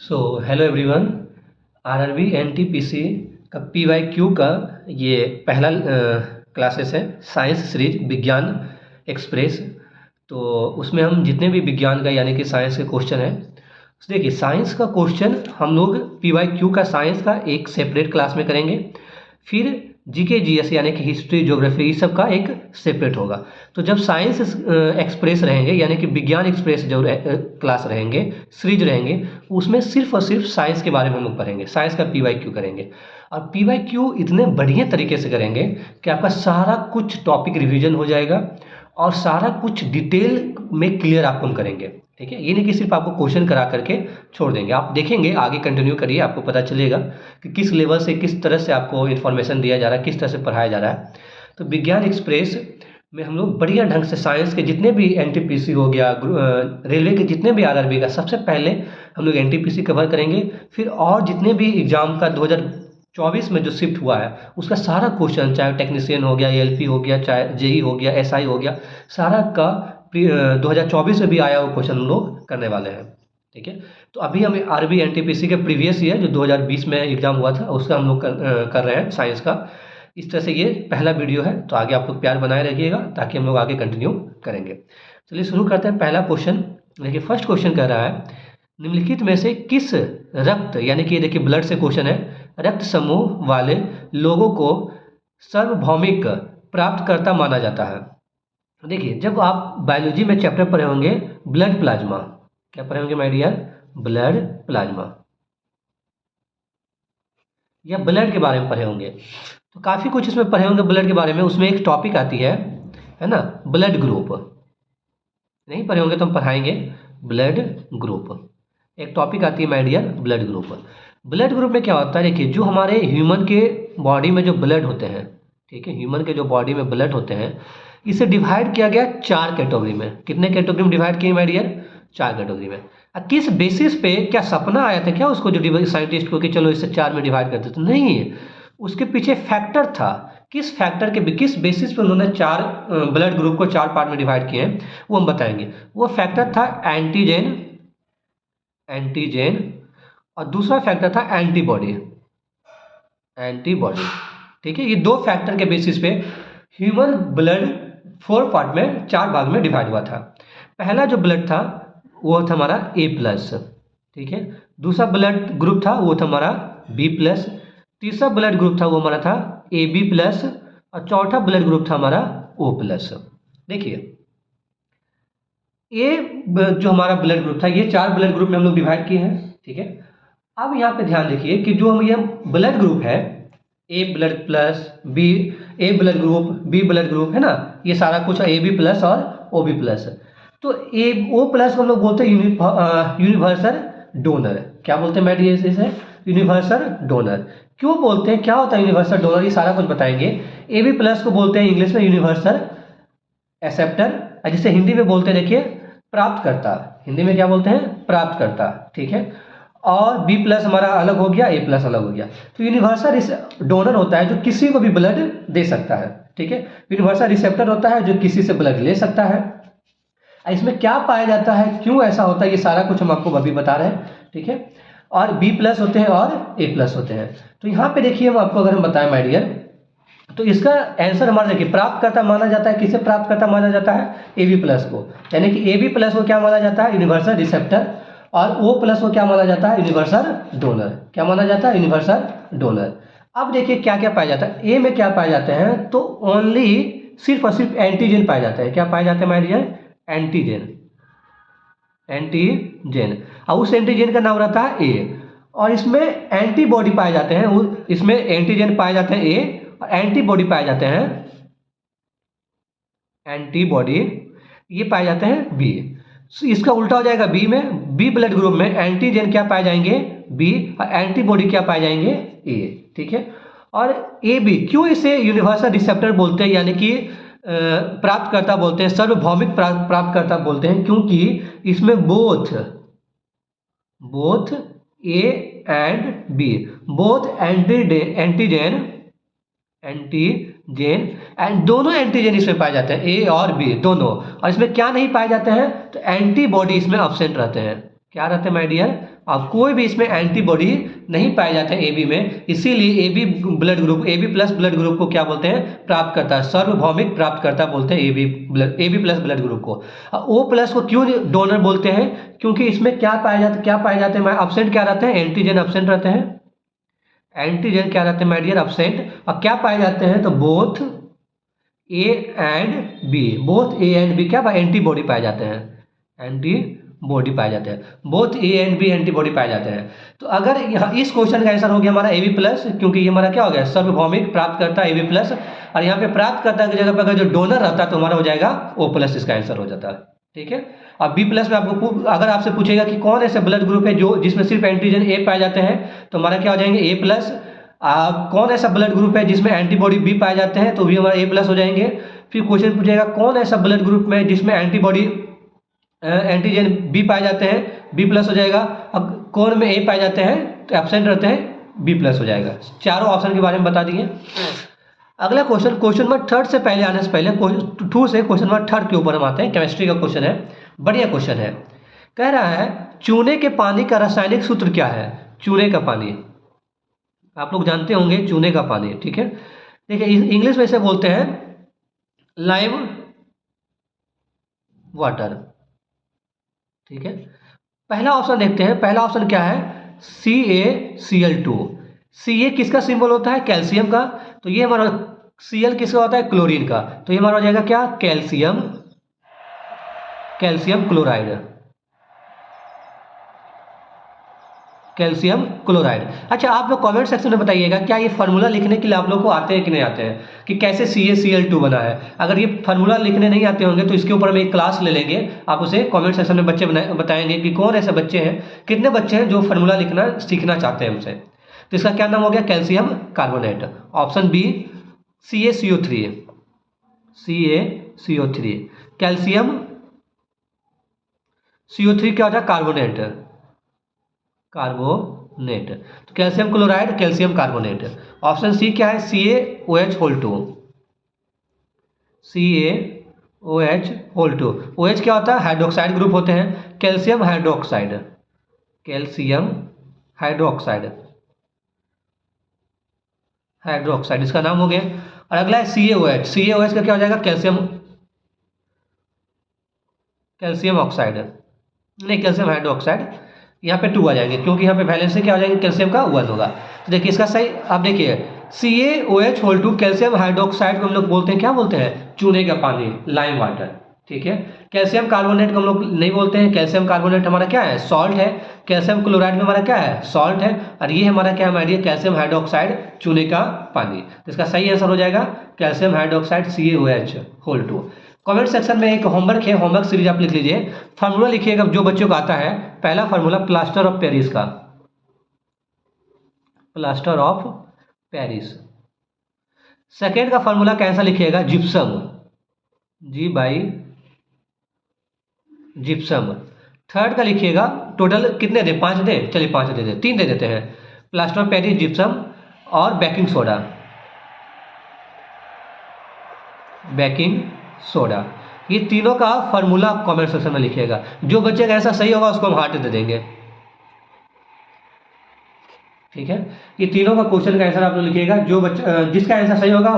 Hello everyone. RRB NTPC का PYQ का ये पहला क्लासेस है, साइंस सीरीज विज्ञान एक्सप्रेस। तो उसमें हम जितने भी विज्ञान का यानी कि साइंस के क्वेश्चन है, देखिए साइंस का क्वेश्चन हम लोग पीवाईक्यू का साइंस का एक सेपरेट क्लास में करेंगे, फिर जीके जीएस यानी कि हिस्ट्री ज्योग्राफी इस सब का एक सेपरेट होगा। तो जब साइंस एक्सप्रेस रहेंगे यानी कि विज्ञान एक्सप्रेस जो क्लास रहेंगे, सीरीज रहेंगे, उसमें सिर्फ और सिर्फ साइंस के बारे में हम लोग पढ़ेंगे, साइंस का पीवाईक्यू करेंगे। और पीवाईक्यू इतने बढ़िया तरीके से करेंगे कि आपका सारा कुछ टॉपिक रिवीजन हो जाएगा और सारा कुछ डिटेल में क्लियर आपको हम करेंगे। ठीक है, ये नहीं कि सिर्फ आपको क्वेश्चन करा करके छोड़ देंगे। आप देखेंगे, आगे कंटिन्यू करिए, आपको पता चलेगा कि किस लेवल से किस तरह से आपको इन्फॉर्मेशन दिया जा रहा है, किस तरह से पढ़ाया जा रहा है। तो विज्ञान एक्सप्रेस में हम लोग बढ़िया ढंग से साइंस के जितने भी एनटीपीसी हो गया, रेलवे के जितने भी आरआरबी का, सबसे पहले हम लोग एनटीपीसी कवर करेंगे। फिर और जितने भी एग्जाम का 2024 में जो शिफ्ट हुआ है उसका सारा क्वेश्चन, चाहे टेक्नीशियन हो गया, एएलपी हो गया, चाहे जेई हो गया, एसआई हो गया, सारा का 2024 में भी आया हुआ क्वेश्चन हम लोग करने वाले हैं। ठीक है, तो अभी हम आरबी एनटीपीसी के प्रीवियस ईयर जो 2020 में एग्जाम हुआ था उसका हम लोग कर रहे हैं साइंस का। इस तरह से ये पहला वीडियो है, तो आगे आप लोग प्यार बनाए रखिएगा ताकि हम लोग आगे कंटिन्यू करेंगे। चलिए शुरू करते हैं पहला क्वेश्चन। देखिए फर्स्ट क्वेश्चन कह रहा है, निम्नलिखित में से किस रक्त यानी कि देखिए ब्लड से क्वेश्चन है, रक्त समूह वाले लोगों को सार्वभौमिक प्राप्तकर्ता माना जाता है। देखिए जब आप बायोलॉजी में चैप्टर पढ़े होंगे ब्लड प्लाज्मा, क्या पढ़े होंगे माय डियर, ब्लड प्लाज्मा या ब्लड के बारे में पढ़े होंगे, तो काफ़ी कुछ इसमें पढ़े होंगे ब्लड के बारे में। उसमें एक टॉपिक आती है ना, ब्लड ग्रुप। नहीं पढ़े होंगे तो हम पढ़ाएंगे ब्लड ग्रुप। एक टॉपिक आती है my dear, blood group. Blood group में क्या होता है, देखिए जो हमारे ह्यूमन के बॉडी में जो ब्लड होते हैं, ठीक है, ह्यूमन के जो बॉडी में ब्लड होते हैं, इसे डिवाइड किया गया 4 कैटेगरी में। कितने कैटेगरी में डिवाइड किए माय डियर, 4 कैटेगरी में। किस बेसिस पे, क्या सपना आया था क्या उसको जो साइंटिस्ट को कि चलो इसे 4 में डिवाइड कर देते, नहीं, उसके पीछे फैक्टर था। किस फैक्टर के, किस बेसिस पे उन्होंने 4 ब्लड ग्रुप को 4 पार्ट में डिवाइड किए हैं वो हम बताएंगे। वो फैक्टर था एंटीजन, और दूसरा फैक्टर था एंटीबॉडी। ठीक है, ये 2 फैक्टर के बेसिस पे ह्यूमन ब्लड 4 पार्ट में, 4 भाग में डिवाइड हुआ था। पहला जो ब्लड था वो था हमारा A+, ठीक है। दूसरा ब्लड ग्रुप था वो था हमारा B+, तीसरा ब्लड ग्रुप था वो हमारा था AB+, और चौथा ब्लड ग्रुप था हमारा O+। देखिए ए जो हमारा ब्लड ग्रुप था, ये 4 ब्लड ग्रुप में हम लोग डिवाइड किए हैं। ठीक है, अब यहाँ पे ध्यान देखिए कि जो हम ये ब्लड ग्रुप है, A blood plus B, A blood group, B blood group है ना, ये सारा कुछ AB+ और OB+। तो O+ को हम लोग बोलते हैं यूनिवर्सल डोनर। क्या बोलते हैं मैडी, इसे यूनिवर्सल डोनर। क्यों बोलते हैं, क्या होता है यूनिवर्सल डोनर, ये सारा कुछ बताएंगे। AB+ को बोलते हैं इंग्लिश में यूनिवर्सल एक्सेप्टर, जिसे हिंदी में बोलते हैं देखिए प्राप्तकर्ता। हिंदी में क्या बोलते हैं, प्राप्तकर्ता। ठीक है, और B+ हमारा अलग हो गया, A+ अलग हो गया। तो यूनिवर्सल डोनर होता है जो किसी को भी ब्लड दे सकता है। ठीक है, यूनिवर्सल रिसेप्टर होता है जो किसी से ब्लड ले सकता है। इसमें क्या पाया जाता है, क्यों ऐसा होता है, ये सारा कुछ हम आपको अभी बता रहे हैं। ठीक है, और B+ होते हैं और A+ होते हैं। तो यहाँ पे देखिए हम आपको अगर हम बताएं माय डियर, तो इसका आंसर हमारा देखिए प्राप्तकर्ता माना जाता है। किसे प्राप्तकर्ता माना जाता है, AB+ को, यानी कि AB+ को क्या माना जाता है, यूनिवर्सल रिसेप्टर, और O+ को क्या माना जाता है, यूनिवर्सल डोनर। क्या माना जाता है, यूनिवर्सल डोनर। अब देखिए क्या क्या पाया जाता है, ए में क्या पाए जाते हैं, तो ओनली सिर्फ और सिर्फ एंटीजन पाए जाते हैं। क्या पाए जाते हैं माय डियर, एंटीजन। और उस एंटीजन का नाम रहता है ए, और इसमें एंटीबॉडी पाए जाते हैं। इसमें एंटीजन पाए जाते हैं ए और एंटीबॉडी पाए जाते हैं, एंटीबॉडी ये पाए जाते हैं बी। इसका उल्टा हो जाएगा, बी में, बी ब्लड ग्रुप में एंटीजन क्या पाए जाएंगे, बी, और एंटीबॉडी क्या पाए जाएंगे, ए। ठीक है, और ए बी, क्यों इसे यूनिवर्सल रिसेप्टर बोलते हैं यानी कि प्राप्तकर्ता बोलते हैं, सार्वभौमिक प्राप्तकर्ता बोलते हैं, क्योंकि इसमें both A and B, both antigen and दोनों एंटीजन इसमें पाए जाते हैं, ए और बी दोनों। और इसमें क्या नहीं पाए जाते हैं, तो एंटीबॉडी इसमें एब्सेंट रहते हैं। क्या रहते हैं माय डियर, अब कोई भी इसमें एंटीबॉडी नहीं पाए जाते हैं ए बी में, इसीलिए A B blood group, A B plus blood group को क्या बोलते हैं, प्राप्त करता है, सार्वभौमिक प्राप्तकर्ता बोलते हैं A B plus blood group को। ओ प्लस को क्यों डोनर बोलते हैं, क्योंकि इसमें क्या पाए जाते हैं, एब्सेंट क्या रहते हैं, एंटीजन एब्सेंट रहते हैं, एंटीजन क्या रहते हैं माय डियर, एब्सेंट, और क्या पाए जाते हैं, तो both A and B, both A and B क्या एंटीबॉडी पाए जाते हैं, एंटीबॉडी पाए जाते हैं, both A and B antibody पाए जाते हैं। तो अगर यहाँ इस क्वेश्चन का आंसर हो गया हमारा ए बी प्लस, क्योंकि ये हमारा क्या हो गया, सार्वभौमिक प्राप्त करता है ए बी प्लस, और यहाँ पे प्राप्त करता की जगह पे अगर जो डोनर रहता है तो हमारा हो जाएगा ओ प्लस, इसका आंसर हो जाता है। ठीक है, अब बी प्लस में आपको अगर आपसे पूछेगा कि कौन ऐसे ब्लड ग्रुप है जो जिसमें सिर्फ एंटीजन ए पाए जाते हैं, तो हमारा क्या हो जाएंगे ए प्लस। कौन ऐसा ब्लड ग्रुप है जिसमें एंटीबॉडी बी पाए जाते हैं, तो भी हमारा ए प्लस हो जाएंगे। फिर क्वेश्चन पूछेगा कौन ऐसा ब्लड ग्रुप में जिसमें एंटीजन बी पाए जाते हैं, बी प्लस हो जाएगा। अब कौन में ए पाए जाते हैं तो एब्सेंट रहते हैं, बी प्लस हो जाएगा। चारों ऑप्शन के बारे में बता दिए। अगला क्वेश्चन नंबर 3 से पहले आने से पहले 2 से क्वेश्चन नंबर 3 के ऊपर हम आते हैं। केमिस्ट्री का क्वेश्चन है, बढ़िया क्वेश्चन है। कह रहा है चूने के पानी का रासायनिक सूत्र क्या है, चूने का पानी, आप लोग जानते होंगे चूने का पानी। ठीक है, देखिए इंग्लिश में इसे बोलते हैं लाइम वाटर। ठीक है, पहला ऑप्शन देखते हैं। पहला ऑप्शन क्या है, CaCl2। Ca किसका सिंबल होता है, कैल्शियम का, तो ये हमारा Cl किसका होता है, क्लोरीन का, तो ये हमारा हो जाएगा क्या, कैल्शियम क्लोराइड, कैल्शियम क्लोराइड। अच्छा, आप लोग कमेंट सेक्शन में बताइएगा क्या ये फार्मूला लिखने के लिए आप लोग को आते हैं कि नहीं आते हैं, कि कैसे CaCl2 बना है। अगर ये फार्मूला लिखने नहीं आते होंगे तो इसके ऊपर हम एक क्लास ले लेंगे, आप उसे कमेंट सेक्शन में बच्चे बताएंगे कि कौन ऐसे बच्चे हैं, कितने बच्चे हैं जो फार्मूला लिखना सीखना चाहते हैं हमसे। तो इसका क्या नाम हो गया, calcium carbonate. Option B CaCO3, calcium CO3 क्या होता है, कार्बोनेट, तो calcium chloride, calcium carbonate. Option C क्या है, CaOH2, CaOH2। OH क्या होता है, हाइड्रोक्साइड ग्रुप होते हैं, कैल्शियम हाइड्रोक्साइड, इसका नाम हो गया। और अगला है CaOH का क्या हो जाएगा, कैल्शियम ऑक्साइड, नहीं कैल्शियम हाइड्रोक्साइड, यहाँ पे 2 आ जाएंगे क्योंकि यहाँ पे वैलेंसी क्या हो जाएंगे, कैल्शियम का 1 होगा। तो देखिए इसका सही, आप देखिए CaOH2 कैल्शियम हाइड्रोक्साइड को हम लोग बोलते हैं, क्या बोलते हैं, चूने का पानी, लाइम वाटर। ठीक है, कैल्शियम कार्बोनेट को हम लोग नहीं बोलते हैं, कैल्शियम कार्बोनेट हमारा क्या है, सॉल्ट है। कैल्शियम क्लोराइड में हमारा क्या है, सॉल्ट है। और ये हमारा क्या है, कैल्शियम हाइड्रोक्साइड, चूने का पानी। तो इसका सही आंसर हो जाएगा calcium hydroxide, CaOH2। Comment section में एक होमवर्क है, होमवर्क सीरीज आप लिख लीजिए, फार्मूला लिखिएगा जो बच्चों को आता है। पहला फार्मूला प्लास्टर ऑफ पेरिस का, प्लास्टर ऑफ पेरिस। सेकेंड का फार्मूला कैसा लिखिएगा, जिप्सम, जिप्सम। थर्ड का लिखिएगा, टोटल कितने दे, 5 दे, चलिए 5 दे दे, 3 दे देते हैं, प्लास्टर ऑफ पेरिस, जिप्सम और बेकिंग सोडा। ये तीनों का फार्मूला आप कमेंट सेक्शन में लिखिएगा। जो बच्चे का ऐसा सही होगा उसको हम हार्ट दे देंगे। ठीक है, ये तीनों का क्वेश्चन का आंसर आप लोग लिखिएगा, जो बच्चा जिसका आंसर सही होगा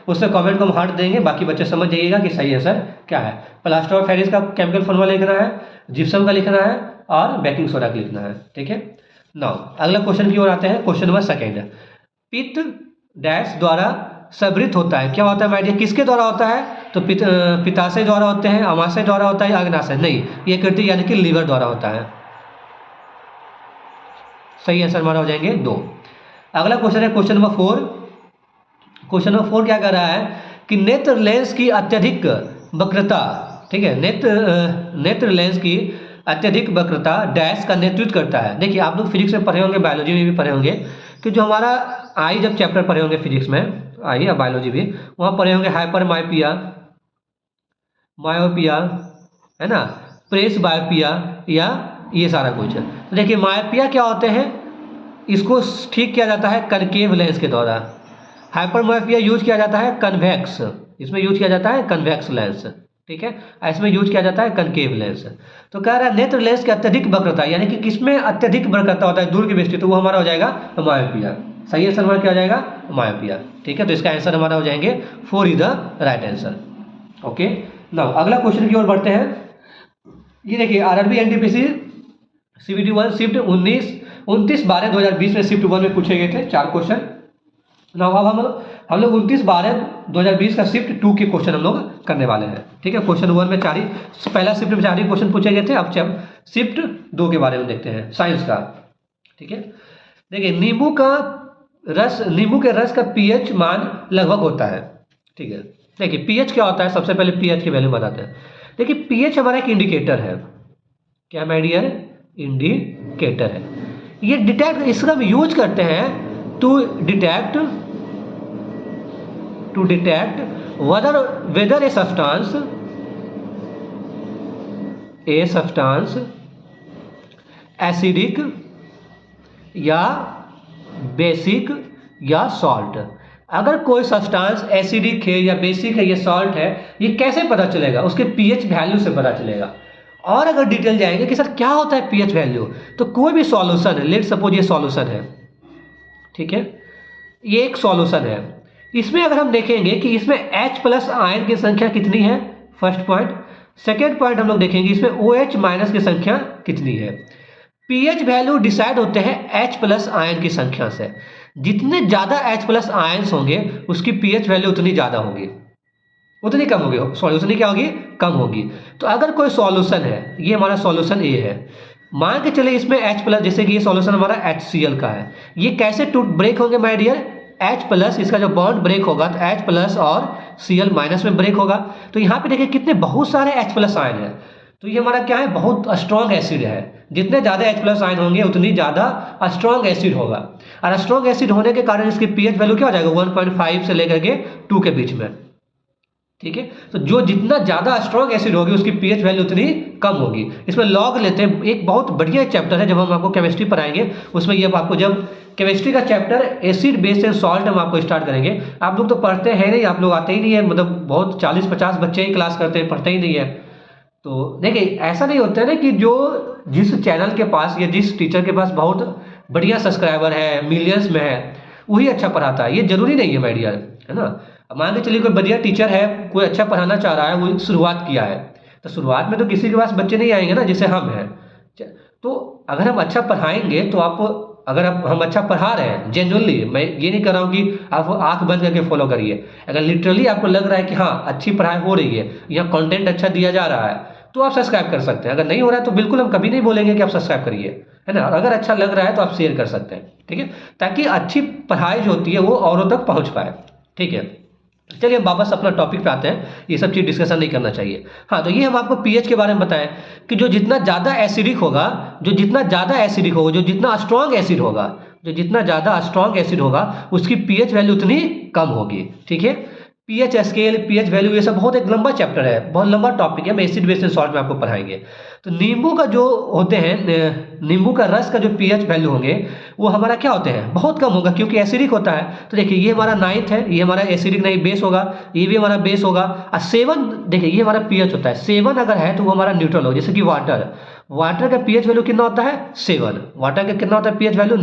उससे कमेंट को हम हार्ट देंगे। बाकी बच्चे समझ जाइएगा कि सही आंसर क्या है। प्लास्टर ऑफ पेरिस का केमिकल फार्मूला लिखना है, जिप्सम का लिखना है और बेकिंग सोडा का लिखना है। ठीक है, नाउ अगला क्वेश्चन की ओर आते हैं। क्वेश्चन नंबर 2, पित्त डैश द्वारा स्रावित होता है, क्या होता है माइडिया, किसके द्वारा होता है, तो पित्ताशय द्वारा होते हैं, अमाशय द्वारा होता है, अग्नाशय, नहीं ये कृति यानी कि लीवर द्वारा होता है। सही आंसर हमारा हो जाएंगे 2। अगला क्वेश्चन है क्वेश्चन नंबर 4। क्वेश्चन नंबर 4 क्या कर रहा है कि नेत्र लेंस की अत्यधिक वक्रता, ठीक है, नेत्र लेंस की अत्यधिक वक्रता डैश का नेतृत्व करता है। देखिए आप लोग फिजिक्स में पढ़े होंगे, बायोलॉजी में भी पढ़े होंगे कि जो हमारा आई जब चैप्टर पढ़े होंगे फिजिक्स में, आई या बायोलॉजी भी, वहाँ पढ़े होंगे हाइपर मायोपिया है ना, प्रेस बायोपिया या ये सारा कुछ। तो देखिए मायोपिया क्या होते हैं, इसको ठीक किया जाता है कनकेव लेंस के द्वारा। हाइपर मायोपिया यूज किया जाता है कन्वेक्स, इसमें यूज किया जाता है कन्वेक्स लेंस। ठीक है। इसमें यूज किया जाता है कनकेव लेंस। तो कह रहा है नेत्र लेंस की अत्यधिक वक्रता, यानी कि किसमें अत्यधिक वक्रता होता है दूर की दृष्टि, तो वो हमारा हो जाएगा मायोपिया। सही आंसर हमारा क्या हो जाएगा, मायोपिया। ठीक है, तो इसका आंसर हमारा हो जाएंगे 4 is the right answer. Okay, now अगला क्वेश्चन की ओर बढ़ते हैं। ये देखिए आरआरबी एनटीपीसी सीबीटी 1 शिफ्ट 29/12/2020 में शिफ्ट 1 में पूछे गए थे 4 क्वेश्चन। नाउ अब हम लोग 29/12/2020 का शिफ्ट 2 के क्वेश्चन हम लोग करने वाले हैं। ठीक है, क्वेश्चन 1 में पहला शिफ्ट में 4 ही क्वेश्चन पूछे गए थे। अब शिफ्ट 2 के बारे में देखते हैं, साइंस का। ठीक है, देखिए नींबू के रस का पीएच मान लगभग होता है। ठीक है, देखिए पीएच क्या होता है, सबसे पहले पीएच की वैल्यू बताते हैं। देखिए पीएच हमारा एक इंडिकेटर है। क्या माय डियर, इंडिकेटर है। ये डिटेक्ट, इसका हम यूज करते हैं to detect whether a substance acidic या बेसिक या सॉल्ट। अगर कोई सब्सटेंस एसिडिक है या बेसिक है या सॉल्ट है, ये कैसे पता चलेगा, उसके पीएच वैल्यू से पता चलेगा। और अगर डिटेल जाएंगे कि सर क्या होता है पीएच वैल्यू, तो कोई भी सॉल्यूशन है, लेट सपोज ये सॉल्यूशन है, ठीक है, ये एक सॉल्यूशन है, इसमें अगर हम देखेंगे कि इसमें H+ आयन की संख्या कितनी है, फर्स्ट पॉइंट। सेकेंड पॉइंट हम लोग देखेंगे इसमें OH- की संख्या कितनी है। पीएच वैल्यू डिसाइड होते हैं H+ आयन की संख्या से। जितने ज़्यादा H+ आयन्स होंगे उसकी पीएच वैल्यू उतनी ज़्यादा होगी, उतनी कम होगी, सॉरी उतनी क्या होगी, कम होगी। तो अगर कोई सॉल्यूशन है, ये हमारा सॉल्यूशन ए है, मान के चले इसमें H+, जैसे कि ये सॉल्यूशन हमारा HCl का है, ये कैसे ब्रेक होंगे माय डियर, H+, इसका जो बॉन्ड ब्रेक होगा तो H+ और Cl- में ब्रेक होगा। तो यहाँ पे देखिए कितने बहुत सारे H+ आयन है, तो ये हमारा क्या है, बहुत स्ट्रॉन्ग एसिड है। जितने ज़्यादा H+ आयन होंगे उतनी ज़्यादा स्ट्रॉन्ग एसिड होगा, और स्ट्रॉन्ग एसिड होने के कारण इसकी पीएच वैल्यू क्या हो जाएगा, 1.5 से लेकर के 2 के बीच में। ठीक है, तो जो जितना ज़्यादा स्ट्रॉन्ग एसिड होगी उसकी पीएच वैल्यू उतनी कम होगी। इसमें लॉग लेते हैं, एक बहुत बढ़िया चैप्टर है, जब हम आपको केमिस्ट्री पढ़ाएंगे उसमें ये आपको, जब केमिस्ट्री का chapter acid base and salt हम आपको स्टार्ट करेंगे। आप लोग तो पढ़ते हैं नहीं, आप लोग आते ही नहीं है, मतलब बहुत 40-50 बच्चे ही क्लास करते हैं, पढ़ते ही नहीं है। तो देखिए ऐसा नहीं होता है ना कि जो जिस चैनल के पास या जिस टीचर के पास बहुत बढ़िया सब्सक्राइबर है, मिलियंस में है, वही अच्छा पढ़ाता है, ये जरूरी नहीं है माय डियर, है ना। अब मान के चलिए कोई बढ़िया टीचर है, कोई अच्छा पढ़ाना चाह रहा है, वो शुरुआत किया है, तो शुरुआत में तो किसी के पास बच्चे नहीं आएंगे ना, जैसे हम हैं। तो अगर हम अच्छा पढ़ाएंगे तो अगर हम अच्छा पढ़ा रहे हैं जेन्युइनली, मैं ये नहीं कर रहा हूँ कि आप आंख बंद करके फॉलो करिए, अगर लिटरली आपको लग रहा है कि हाँ अच्छी पढ़ाई हो रही है, यहाँ कंटेंट अच्छा दिया जा रहा है, तो आप सब्सक्राइब कर सकते हैं। अगर नहीं हो रहा है तो बिल्कुल हम कभी नहीं बोलेंगे कि आप सब्सक्राइब करिए, है ना। अगर अच्छा लग रहा है तो आप शेयर कर सकते हैं, ठीक है, ताकि अच्छी पढ़ाई जो होती है वो औरों तक पहुँच पाए। ठीक है, चलिए वापस अपना टॉपिक पे आते हैं, ये सब चीज़ डिस्कशन नहीं करना चाहिए। हाँ, तो ये हम आपको पीएच के बारे में बताएं कि जो जितना ज़्यादा एसिडिक होगा, जो जितना स्ट्रॉन्ग एसिड होगा, उसकी पीएच वैल्यू उतनी कम होगी। ठीक है, पीएच स्केल, पीएच वैल्यू, ये सब बहुत एक लंबा चैप्टर है, बहुत लंबा टॉपिक है, हम एसिड बेस एंड सॉल्ट में आपको पढ़ाएंगे। तो नींबू का जो होते हैं, नींबू का रस का जो पीएच वैल्यू होंगे वो हमारा क्या होते हैं, बहुत कम होगा, क्योंकि एसिडिक होता है। तो देखिए ये हमारा 9th है, ये हमारा एसिडिक नहीं बेस होगा, ये भी हमारा बेस होगा। और 7 देखिए ये हमारा पीएच होता है, 7 अगर है तो वो हमारा न्यूट्रल हो, जैसे कि वाटर का पीएच वैल्यू कितना होता है, 7। वाटर का कितना होता है पीएच वैल्यू,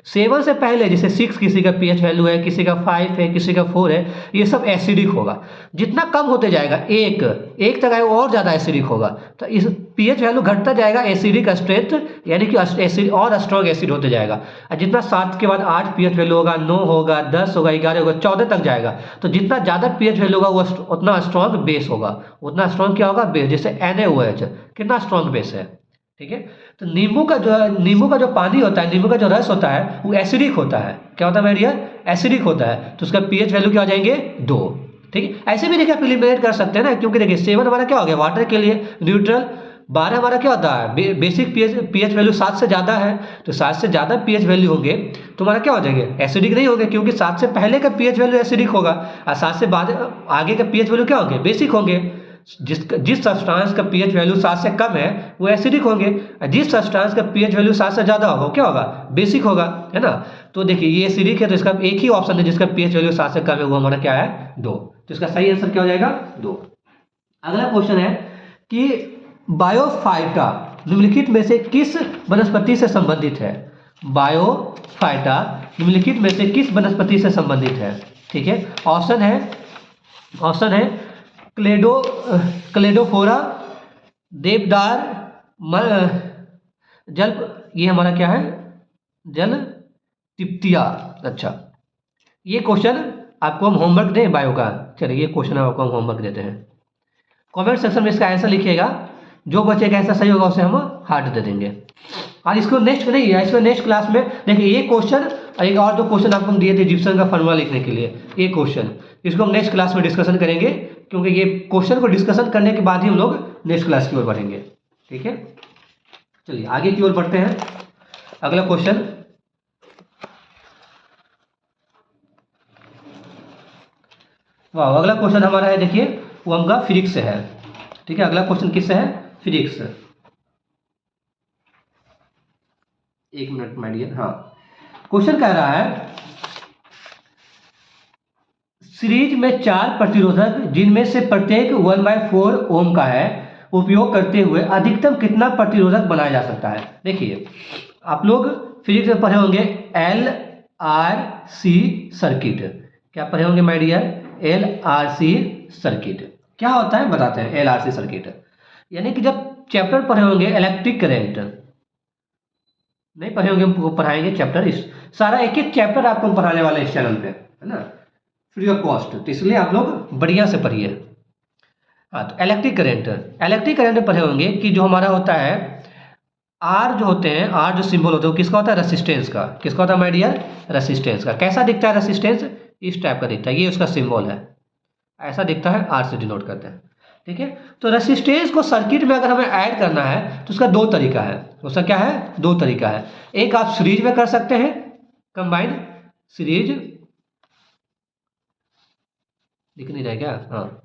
7 से पहले जैसे 6 किसी का पीएच वैल्यू है, किसी का 5 है, किसी का 4 है, ये सब एसिडिक होगा। जितना कम होते जाएगा, एक तक आए वो और ज़्यादा एसिडिक होगा, तो इस पीएच वैल्यू घटता जाएगा, एसिडिक स्ट्रेंथ यानी कि एसिड और स्ट्रॉन्ग एसिड होते जाएगा। और जितना 7 के बाद 8 पीएच वैल्यू होगा, 9 होगा, 10 होगा, 11 होगा, 14 तक जाएगा। तो जितना ज़्यादा पीएच वैल्यू होगा वो उतना स्ट्रॉन्ग बेस होगा, उतना स्ट्रॉन्ग क्या होगा, बेस। जैसे NaOH कितना स्ट्रॉन्ग बेस है। ठीक है, तो नींबू का जो पानी होता है, नींबू का जो रस होता है वो एसिडिक होता है। क्या होता है मेरे डियर, एसिडिक होता है, तो उसका पीएच वैल्यू क्या हो जाएंगे, 2। ठीक है, ऐसे भी देखिए आप एलिमिनेट कर सकते हैं ना, क्योंकि देखिए 7 हमारा क्या हो गया, वाटर के लिए न्यूट्रल। 12 हमारा क्या होता है, बेसिक पीएच वैल्यू 7 से ज़्यादा है, तो 7 से ज़्यादा पीएच वैल्यू होंगे तो हमारा क्या हो जाएंगे, एसिडिक नहीं होंगे, क्योंकि 7 से पहले का पीएच वैल्यू एसिडिक होगा, और 7 से बाद आगे का पीएच वैल्यू क्या होंगे, बेसिक होंगे। जिस सब्सटेंस का पीएच वैल्यू 7 से कम है वो एसिडिक होंगे, जिस सब्सटेंस का पीएच वैल्यू 7 से ज़्यादा होगा क्या होगा, बेसिक होगा, है ना। तो देखिए ये एसिडिक है, तो इसका एक ही ऑप्शन है जिसका पीएच वैल्यू 7 से कम है, वो हमारा क्या है, 2। तो इसका सही आंसर क्या हो जाएगा, 2। अगला क्वेश्चन है कि बायोफाइटा निम्नलिखित में से किस वनस्पति से संबंधित है। बायोफाइटा निम्नलिखित में से किस वनस्पति से संबंधित है। ठीक है, ऑप्शन है क्लेडोफोरा, देवदार, जल, ये हमारा क्या है, जल तिप्तिया। अच्छा, ये क्वेश्चन आपको हम होमवर्क दें बायो का। चलिए, ये क्वेश्चन आपको हम होमवर्क देते हैं। कमेंट सेक्शन में इसका आंसर लिखिएगा, जो बच्चे का आंसर सही होगा उसे हम हार्ट दे देंगे। और इसको नेक्स्ट नहीं है, इसको नेक्स्ट क्लास में देखिए, ये क्वेश्चन और एक और 2 क्वेश्चन आपको हम दिए थे जिप्सम का फॉर्मूला लिखने के लिए, ये क्वेश्चन, इसको हम नेक्स्ट क्लास में डिस्कशन करेंगे, क्योंकि ये क्वेश्चन को डिस्कशन करने के बाद ही हम लोग नेक्स्ट क्लास की ओर बढ़ेंगे। ठीक है, चलिए आगे की ओर बढ़ते हैं। अगला क्वेश्चन, वाह, अगला क्वेश्चन हमारा है, देखिए वो हमका फिजिक्स से है। ठीक है, अगला क्वेश्चन किससे है, फिजिक्स। एक मिनट माय डियर। हाँ, क्वेश्चन कह रहा है सीरीज में 4 प्रतिरोधक जिनमें से प्रत्येक 1/4 ओम का है उपयोग करते हुए अधिकतम कितना प्रतिरोधक बनाया जा सकता है। देखिए, आप लोग फिजिक्स में पढ़े होंगे LRC सर्किट। क्या पढ़े होंगे माय डियर, LRC सर्किट क्या होता है बताते हैं। LRC सर्किट यानी कि जब चैप्टर पढ़े होंगे इलेक्ट्रिक करंट, नहीं पढ़े होंगे, हम पढ़ाएंगे चैप्टर, इस सारा एक एक चैप्टर आपको हम पढ़ाने वाले इस चैनल पे, है ना, फ्री ऑफ कॉस्ट, तो इसलिए आप लोग बढ़िया से पढ़िए। हाँ, तो इलेक्ट्रिक करंट में पढ़े होंगे कि जो हमारा होता है आर, जो होते हैं आर, जो सिंबल होता है वो किसका होता है, रेसिस्टेंस का। किसका होता है माय डियर, रेसिस्टेंस का। कैसा दिखता है रेसिस्टेंस, इस टाइप का दिखता है, ये उसका सिंबल है, ऐसा दिखता है, आर से डिनोट करते हैं। ठीक है, तो रेसिस्टेंस को सर्किट में अगर हमें ऐड करना है तो उसका 2 तरीका है। उसका क्या है, 2 तरीका है। एक आप सीरीज में कर सकते हैं, कंबाइंड सीरीज, दिख नहीं रहा क्या, हाँ,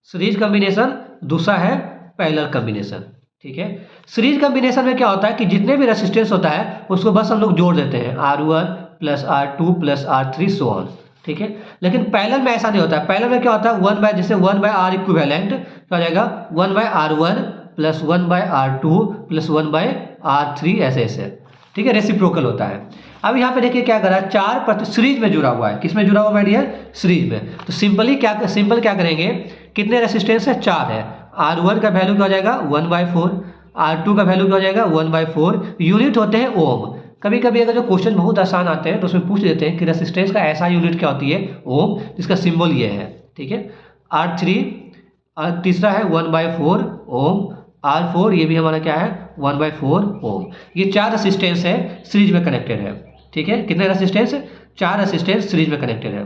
सीरीज कॉम्बिनेशन। दूसरा है पैरेलल कॉम्बिनेशन। ठीक है, सीरीज कॉम्बिनेशन में क्या होता है कि जितने भी रेसिस्टेंस होता है उसको बस हम लोग जोड़ देते हैं, R1 + R2 + R3 so on. ठीक है, लेकिन पैरेलल में ऐसा नहीं होता है। पैरेलल में क्या होता है, जैसे 1/R इक्विवेलेंट क्या हो जाएगा, 1/R1 + 1/R2 + 1/R3, ऐसे ऐसे। ठीक है, रेसिप्रोकल होता है। अब यहाँ पे देखिए क्या करा, 4 सीरीज में जुड़ा हुआ है। किस में जुड़ा हुआ माय डियर, सीरीज में। तो सिंपल क्या करेंगे, कितने रेसिस्टेंस है, 4 है। R1 का वैल्यू क्या हो जाएगा, 1/4, R2 का वैल्यू क्या हो जाएगा, 1/4। यूनिट होते हैं ओम। कभी कभी अगर जो क्वेश्चन बहुत आसान आते हैं तो उसमें पूछ देते हैं कि रेसिस्टेंस का ऐसा यूनिट क्या होती है, ओम, जिसका सिंबल ये है। ठीक है, R3, और तीसरा है 1/4 ओम, R4 ये भी हमारा क्या है, 1/4 ओम। ये 4 रेसिस्टेंस है, सीरीज में कनेक्टेड है। ठीक है, कितने रेसिस्टेंस, 4 रेसिस्टेंस सीरीज में कनेक्टेड है।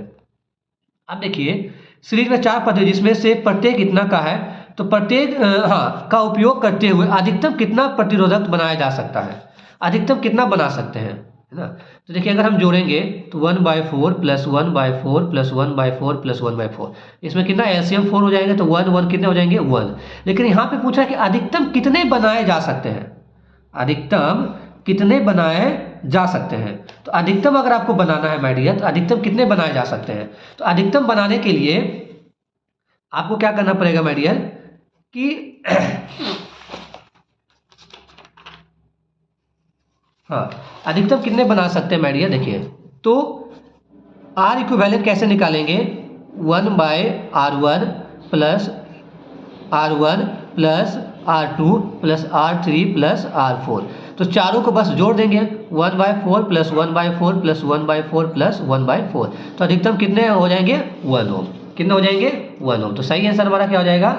अब देखिए, सीरीज में 4 पद है जिसमें से प्रत्येक इतना का है, तो प्रत्येक का उपयोग करते हुए अधिकतम कितना प्रतिरोधक बनाया जा सकता है, अधिकतम कितना बना सकते हैं, है ना। तो देखिए, अगर हम जोड़ेंगे तो 1/4 + 1/4 + 1/4 + 1/4, इसमें कितना एलसीएम 4 हो जाएंगे, तो 1 कितने हो जाएंगे, 1। लेकिन यहाँ पे पूछा है कि अधिकतम कितने बनाए जा सकते हैं, अधिकतम कितने बनाए जा सकते हैं। तो अधिकतम अगर आपको बनाना है माय डियर, तो अधिकतम कितने बनाए जा सकते हैं। तो अधिकतम बनाने के लिए आपको क्या करना पड़ेगा माय डियर कि हाँ, अधिकतम कितने बना सकते हैं माय डियर, देखिए तो आर इक्विवेलेंट कैसे निकालेंगे, 1/R1 + R1 + R2 + R3 + R4। तो चारों को बस जोड़ देंगे, 1/4 + 1/4 + 1/4 + 1/4। तो अधिकतम कितने हो जाएंगे, 1 ओम। कितने हो जाएंगे, 1 ओम। तो सही आंसर हमारा क्या हो जाएगा,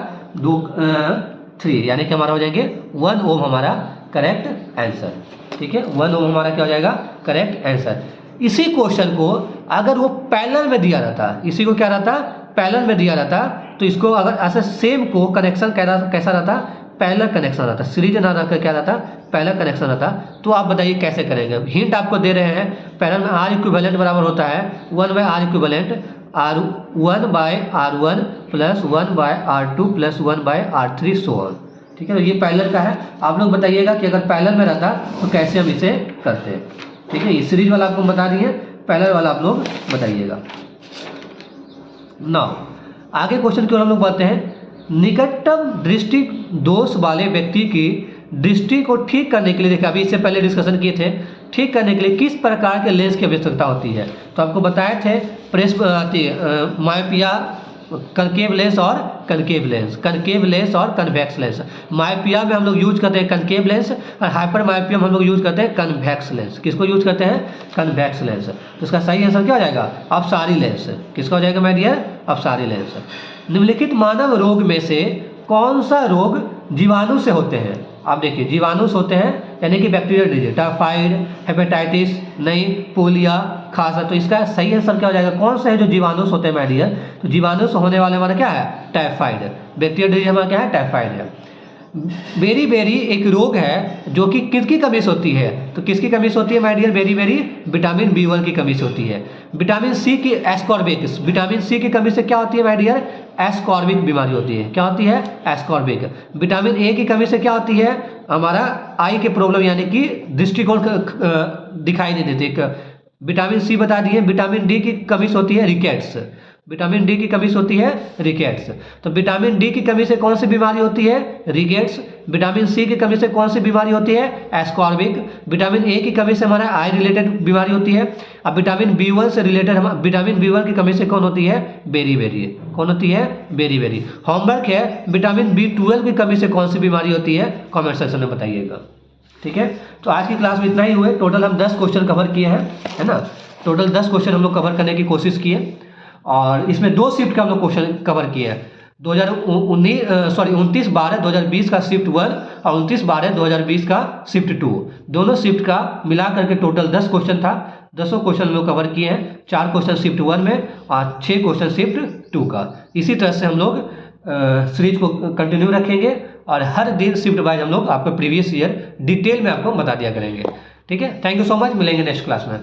3, यानी कि हमारा हो जाएंगे 1 ओम, हमारा करेक्ट आंसर। ठीक है, 1 ओम हमारा क्या हो जाएगा, करेक्ट आंसर। इसी क्वेश्चन को अगर वो पैरेलल में दिया रहता, इसी को क्या रहता, पैरेलल में दिया रहता, तो इसको अगर ऐसा सेम को कनेक्शन कैसा रहता, पैरेलल कनेक्शन रहता, सीरीज ना रखकर क्या रहता, पैरेलल कनेक्शन रहता। तो आप बताइए कैसे करेंगे। हिंट आपको दे रहे हैं, पैरेलल में आर इक्विवेलेंट बराबर होता है 1/R equivalent, R1/R1 + 1/R2 + 1/R3 so on. ठीक है, तो ये पैरेलल का है। आप लोग बताइएगा कि अगर पैरेलल में रहता तो कैसे हम इसे करते हैं। ठीक है, ये सीरीज वाला आपको बता दिए, पैरेलल वाला आप लोग बताइएगा। नाउ आगे क्वेश्चन की ओर हम लोग बढ़ते हैं। निकटतम दृष्टि दोष वाले व्यक्ति की दृष्टि को ठीक करने के लिए, देखिए अभी इससे पहले डिस्कशन किए थे, ठीक करने के लिए किस प्रकार के लेंस की आवश्यकता होती है। तो आपको बताए थे मायोपिया, कनकेव लेंस और कनकेव लेंस, कनकेव लेंस और कन्वेक्स लेंस। मायोपिया में हम लोग यूज करते हैं कनकेव लेंस और हाइपर मायोपिया में हम लोग यूज करते हैं कन्वेक्स लेंस। किसको यूज करते हैं? Convex lens. तो इसका सही आंसर क्या हो जाएगा? अपसारी लेंस। किसका हो जाएगा माय डियर? अपसारी लेंस। निम्नलिखित मानव रोग में से कौन सा रोग जीवाणु से होते हैं? आप देखिए जीवाणु से होते हैं, यानी कि बैक्टीरियल डिजीज, टाइफाइड, हेपेटाइटिस, नहीं पोलिया, खांसा। तो इसका सही आंसर क्या हो जाएगा? कौन सा है जो जीवाणु से होते हैं माय डियर? तो जीवाणु से होने वाले हमारा क्या है? टाइफाइड। बैक्टीरियल डिजीज हमारा क्या है? टाइफाइड है। बेरी बेरी एक रोग है जो कि किसकी कमी से होती है? तो किसकी कमी से होती है my dear? Beriberi vitamin B1 की कमी से होती है। विटामिन सी की एस्कॉर्बिक, विटामिन सी की कमी से क्या होती है माय डियर? एस्कॉर्बिक बीमारी होती है। क्या होती है? एस्कॉर्बिक। विटामिन ए की कमी से क्या होती है? हमारा आई के प्रॉब्लम, यानी कि दृष्टिकोण दिखाई नहीं देते। विटामिन सी बता दिए। विटामिन डी की कमी से होती है रिकेट्स। विटामिन डी की कमी से होती है रिकेट्स। तो विटामिन डी की कमी से कौन सी बीमारी होती है? रिकेट्स। विटामिन सी की कमी से कौन सी बीमारी होती है? एस्कॉर्बिक। विटामिन ए की कमी से हमारा आई रिलेटेड बीमारी होती है। अब विटामिन B1 से रिलेटेड विटामिन B1 की कमी से कौन होती है? Beriberi. कौन होती है? Beriberi. होमवर्क है, विटामिन B12 की कमी से कौन सी बीमारी होती है? कॉमेंट सेक्शन में बताइएगा। ठीक है, तो आज की क्लास में इतना ही हुए। टोटल हम 10 क्वेश्चन कवर किए हैं, है ना। टोटल 10 क्वेश्चन हम लोग कवर करने की कोशिश किए और इसमें 2 शिफ्ट का हम लोग क्वेश्चन कवर किए हैं। 29/12/2020 का शिफ्ट 1 और 29/12/2020 का शिफ्ट 2, दोनों शिफ्ट का मिला करके टोटल 10 क्वेश्चन था। 10 क्वेश्चन हम लोग कवर किए हैं। 4 क्वेश्चन शिफ्ट 1 में और 6 क्वेश्चन शिफ्ट 2 का। इसी तरह से हम लोग सीरीज को कंटिन्यू रखेंगे और हर दिन शिफ्ट वाइज हम लोग आपको प्रीवियस ईयर डिटेल में आपको बता दिया करेंगे। ठीक है, थैंक यू सो मच। मिलेंगे नेक्स्ट क्लास में।